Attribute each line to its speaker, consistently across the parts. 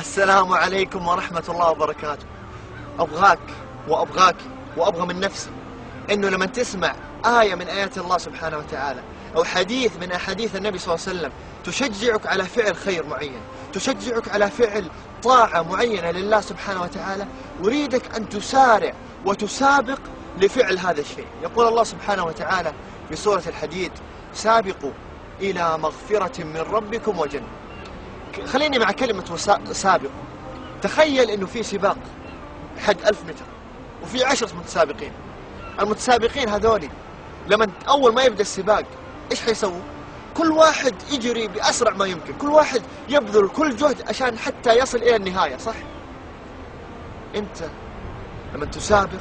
Speaker 1: السلام عليكم ورحمة الله وبركاته. أبغاك وأبغاك وأبغى من نفسي إنه لما تسمع آية من آيات الله سبحانه وتعالى أو حديث من أحاديث النبي صلى الله عليه وسلم تشجعك على فعل خير معين، تشجعك على فعل طاعة معينة لله سبحانه وتعالى، أريدك أن تسارع وتسابق لفعل هذا الشيء. يقول الله سبحانه وتعالى في سورة الحديد: سابقوا إلى مغفرة من ربكم وجنة. خليني مع كلمة سابقوا. تخيل إنه في سباق حق 1000 متر وفي 10 متسابقين. المتسابقين هذولي لما أول ما يبدأ السباق إيش حيسووا؟ كل واحد يجري بأسرع ما يمكن، كل واحد يبذل كل جهد عشان حتى يصل إلى النهاية، صح؟ أنت لما تسابق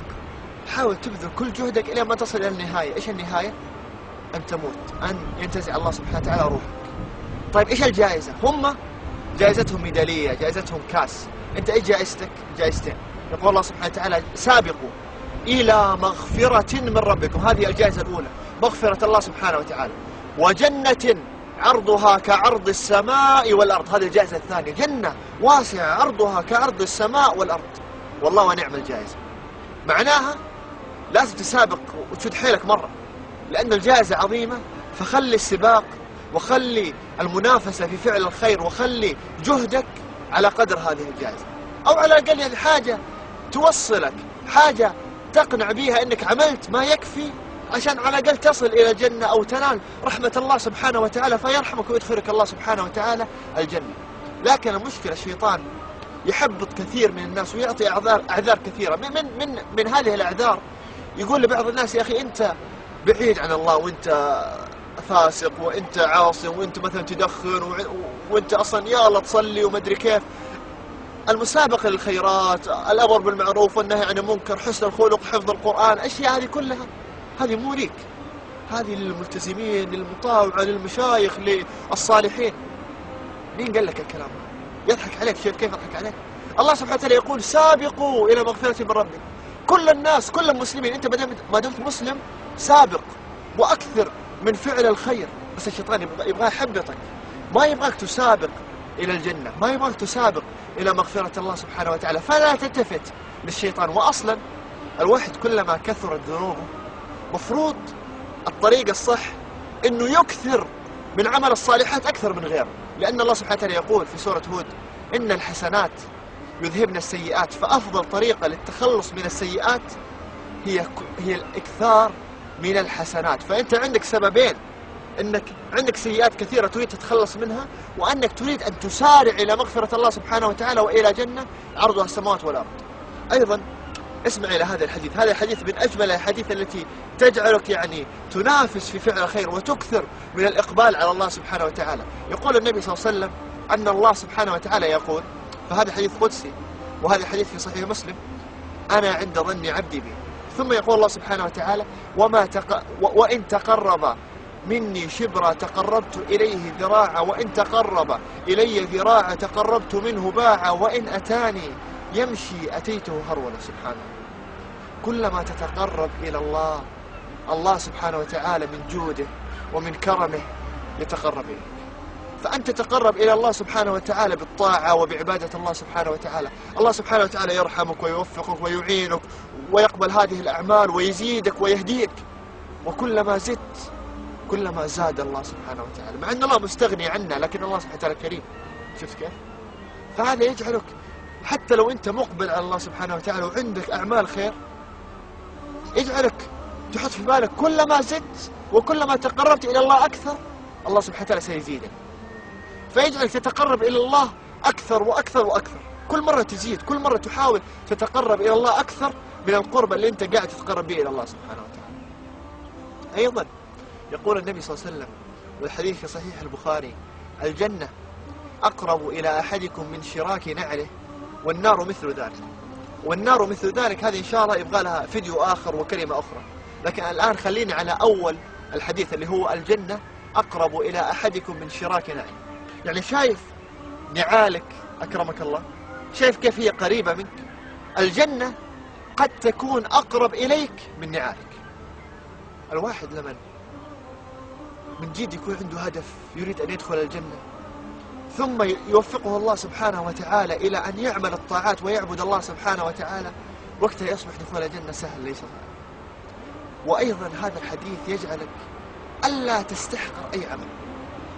Speaker 1: حاول تبذل كل جهدك إلى ما تصل إلى النهاية. إيش النهاية؟ أن تموت، أن ينتزع الله سبحانه وتعالى روحك. طيب إيش الجائزة؟ هم جائزتهم ميدالية، جائزتهم كاس. أنت إيش جائزتك؟ جائزتين. يقول الله سبحانه وتعالى: سابقوا إلى مغفرة من ربكم. هذه الجائزة الأولى، مغفرة الله سبحانه وتعالى. وجنة عرضها كعرض السماء والأرض. هذه الجائزة الثانية، جنة واسعة عرضها كعرض السماء والأرض. والله ونعم الجائزة. معناها لازم تسابق وتشد حيلك مرة، لأن الجائزة عظيمة. فخلي السباق وخلي المنافسة في فعل الخير وخلي جهدك على قدر هذه الجائزة، أو على الأقل يعني حاجة توصلك، حاجة تقنع بيها أنك عملت ما يكفي عشان على الأقل تصل إلى الجنة أو تنال رحمة الله سبحانه وتعالى فيرحمك ويدخلك الله سبحانه وتعالى الجنة. لكن المشكلة الشيطان يحبط كثير من الناس ويعطي أعذار كثيرة. من هذه الأعذار يقول لبعض الناس: يا أخي أنت بعيد عن الله، وأنت فاسق، وأنت عاصي، وأنت مثلا تدخن، وأنت أصلا يا الله تصلي ومدري كيف. المسابقة للخيرات، الأمر بالمعروف والنهي عن المنكر، حسن الخلق، حفظ القرآن، أشياء هذه كلها هذه مو ليك، هذه للملتزمين، للمطاوعة، للمشايخ، للصالحين. مين قال لك الكلام؟ يضحك عليك. شايف كيف يضحك عليك؟ الله سبحانه وتعالى يقول: سابقوا إلى مغفرة من ربكم. كل الناس، كل المسلمين، أنت ما دمت مسلم سابق وأكثر من فعل الخير. بس الشيطان يبغى يحبطك، ما يبغاك تسابق إلى الجنة، ما يبغاك تسابق إلى مغفرة الله سبحانه وتعالى. فلا تلتفت للشيطان. وأصلا الواحد كلما كثرت ذنوبه مفروض الطريق الصح إنه يكثر من عمل الصالحات أكثر من غيره، لأن الله سبحانه وتعالى يقول في سورة هود: إن الحسنات يذهبن السيئات. فأفضل طريقة للتخلص من السيئات هي الإكثار من الحسنات. فأنت عندك سببين: أنك عندك سيئات كثيرة تريد تتخلص منها، وأنك تريد أن تسارع إلى مغفرة الله سبحانه وتعالى وإلى جنة عرضها السماوات والأرض. أيضا اسمع إلى هذا الحديث. هذا الحديث من أجمل الحديث التي تجعلك يعني تنافس في فعل الخير وتكثر من الإقبال على الله سبحانه وتعالى. يقول النبي صلى الله عليه وسلم أن الله سبحانه وتعالى يقول، فهذا حديث قدسي وهذا حديث في صحيح مسلم: أنا عند ظن عبدي بي. ثم يقول الله سبحانه وتعالى: وإن تقرب مني شبرا تقربت إليه ذراعا، وإن تقرب إلي ذراعا تقربت منه باعا، وإن أتاني يمشي أتيته هرولا. سبحانه. كلما تتقرب إلى الله سبحانه وتعالى من جوده ومن كرمه يتقرب إليك. فأنت تتقرب إلى الله سبحانه وتعالى بالطاعة وبعبادة الله سبحانه وتعالى. الله سبحانه وتعالى يرحمك ويوفقك ويعينك ويقبل هذه الأعمال ويزيدك ويهديك. وكلما زدت كلما زاد الله سبحانه وتعالى، مع أن الله مستغني عنا، لكن الله سبحانه وتعالى كريم. شفت كيف؟ فهذا يجعلك حتى لو أنت مقبل على الله سبحانه وتعالى وعندك أعمال خير، يجعلك تحط في بالك كلما زدت وكلما تقربت إلى الله أكثر الله سبحانه وتعالى سيزيدك. فيجعلك تتقرب إلى الله أكثر وأكثر وأكثر. كل مرة تزيد، كل مرة تحاول تتقرب إلى الله أكثر من القرب اللي أنت قاعد تتقرب به إلى الله سبحانه وتعالى. أيضا يقول النبي صلى الله عليه وسلم والحديث في صحيح البخاري: الجنة أقرب إلى أحدكم من شراك نعله، والنار مثل ذلك. والنار مثل ذلك هذه إن شاء الله يبغى لها فيديو آخر وكلمة أخرى، لكن الآن خليني على أول الحديث اللي هو الجنة أقرب إلى أحدكم من شراك نعله. يعني شايف نعالك أكرمك الله، شايف كيف هي قريبة منك؟ الجنة قد تكون أقرب إليك من نعالك. الواحد لمن من جد يكون عنده هدف يريد أن يدخل الجنة، ثم يوفقه الله سبحانه وتعالى إلى أن يعمل الطاعات ويعبد الله سبحانه وتعالى، وقتها يصبح دخول الجنة سهل ليس صعب. وأيضا هذا الحديث يجعلك ألا تستحقر أي عمل،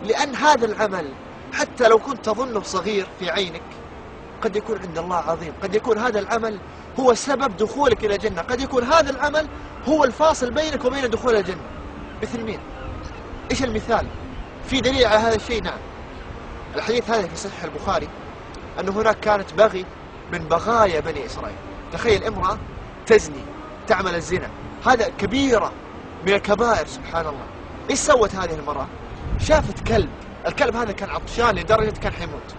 Speaker 1: لأن هذا العمل حتى لو كنت تظنه صغير في عينك قد يكون عند الله عظيم. قد يكون هذا العمل هو سبب دخولك إلى الجنة، قد يكون هذا العمل هو الفاصل بينك وبين دخول الجنة. مثل مين؟ إيش المثال؟ في دليل على هذا الشيء؟ نعم، الحديث هذا في صحيح البخاري أن هناك كانت بغي من بغايا بني إسرائيل. تخيل امرأة تزني، تعمل الزنا، هذا كبيرة من الكبائر سبحان الله. إيش سوت هذه المرأة؟ شافت كلب، الكلب هذا كان عطشان لدرجة كان حيموت،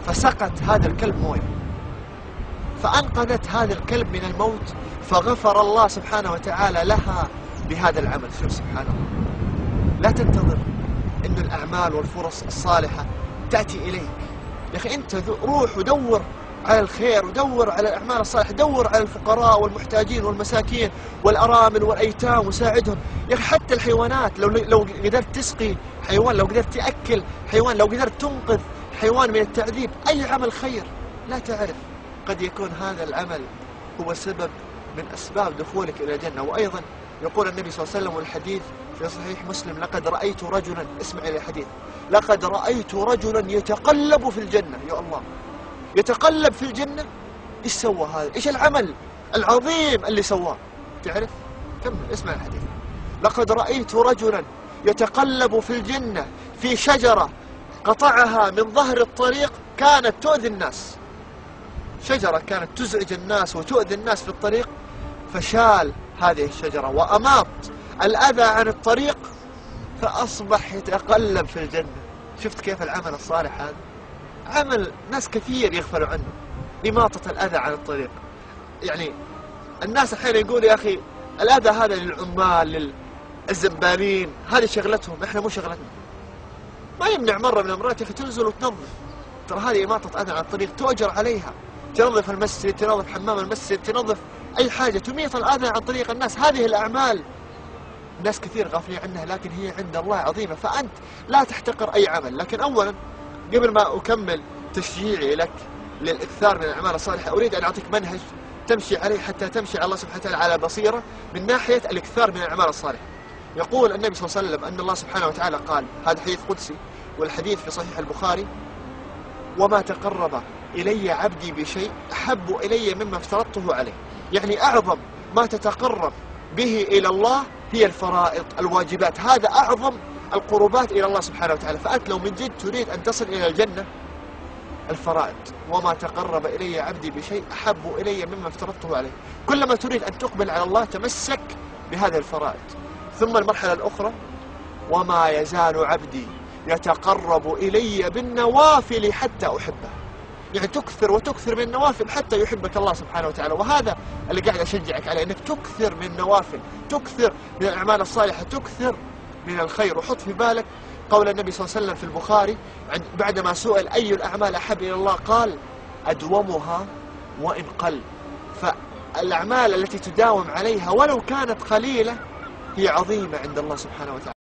Speaker 1: فسقت هذا الكلب مويه، فأنقذت هذا الكلب من الموت، فغفر الله سبحانه وتعالى لها بهذا العمل. شوف سبحان الله، لا تنتظر إن الأعمال والفرص الصالحة تأتي إليك. يا أخي أنت روح ودور على الخير، ودور على الأعمال الصالحة، دور على الفقراء والمحتاجين والمساكين والأرامل والأيتام وساعدهم. يا أخي حتى الحيوانات، لو قدرت تسقي حيوان، لو قدرت تأكل حيوان، لو قدرت تنقذ حيوان من التعذيب، أي عمل خير لا تعرف قد يكون هذا العمل هو سبب من أسباب دخولك إلى الجنة. وأيضا يقول النبي صلى الله عليه وسلم والحديث في صحيح مسلم: لقد رأيت رجلا، اسمع إلى الحديث، لقد رأيت رجلا يتقلب في الجنة. يا الله، يتقلب في الجنة. إيش سوى هذا؟ إيش العمل العظيم اللي سواه؟ تعرف؟ كمل اسمع الحديث: لقد رأيت رجلا يتقلب في الجنة في شجرة قطعها من ظهر الطريق كانت تؤذي الناس. شجرة كانت تزعج الناس وتؤذي الناس في الطريق، فشال هذه الشجرة وأماط الأذى عن الطريق، فأصبح يتقلب في الجنة. شفت كيف العمل الصالح هذا؟ عمل ناس كثير يغفلوا عنه، إماطة الأذى عن الطريق. يعني الناس أحيانا يقول يا أخي الأذى هذا للعمال للزبالين، هذه شغلتهم، إحنا مو شغلتنا. ما يمنع مرة من المرات يا أخي تنزل وتنظف، ترى هذه إماطة أذى عن الطريق تؤجر عليها. تنظف المسجد، تنظف حمام المسجد، تنظف أي حاجة تميط الأذى عن طريق الناس. هذه الأعمال ناس كثير غافلين عنها، لكن هي عند الله عظيمة. فأنت لا تحتقر أي عمل. لكن أولا قبل ما أكمل تشجيعي لك للإكثار من الأعمال الصالحة، أريد أن أعطيك منهج تمشي عليه حتى تمشي على الله سبحانه وتعالى على بصيرة من ناحية الإكثار من الأعمال الصالحة. يقول النبي صلى الله عليه وسلم أن الله سبحانه وتعالى قال، هذا حديث قدسي والحديث في صحيح البخاري: وما تقرب إلي عبدي بشيء أحب إلي مما افترضته عليه. يعني أعظم ما تتقرب به إلى الله هي الفرائض، الواجبات، هذا أعظم القربات إلى الله سبحانه وتعالى. فأنت لو من جد تريد أن تصل إلى الجنة، الفرائض: وما تقرب إلي عبدي بشيء أحب إلي مما افترضته عليه. كلما تريد أن تقبل على الله تمسك بهذه الفرائض. ثم المرحلة الأخرى: وما يزال عبدي يتقرب إلي بالنوافل حتى أحبه. يعني تكثر وتكثر من النوافل حتى يحبك الله سبحانه وتعالى. وهذا اللي قاعد أشجعك عليه، أنك تكثر من النوافل، تكثر من الأعمال الصالحة، تكثر من الخير. وحط في بالك قول النبي صلى الله عليه وسلم في البخاري بعدما سئل أي الأعمال أحب إلى الله، قال: أدومها وإن قل. فالأعمال التي تداوم عليها ولو كانت قليلة هي عظيمة عند الله سبحانه وتعالى.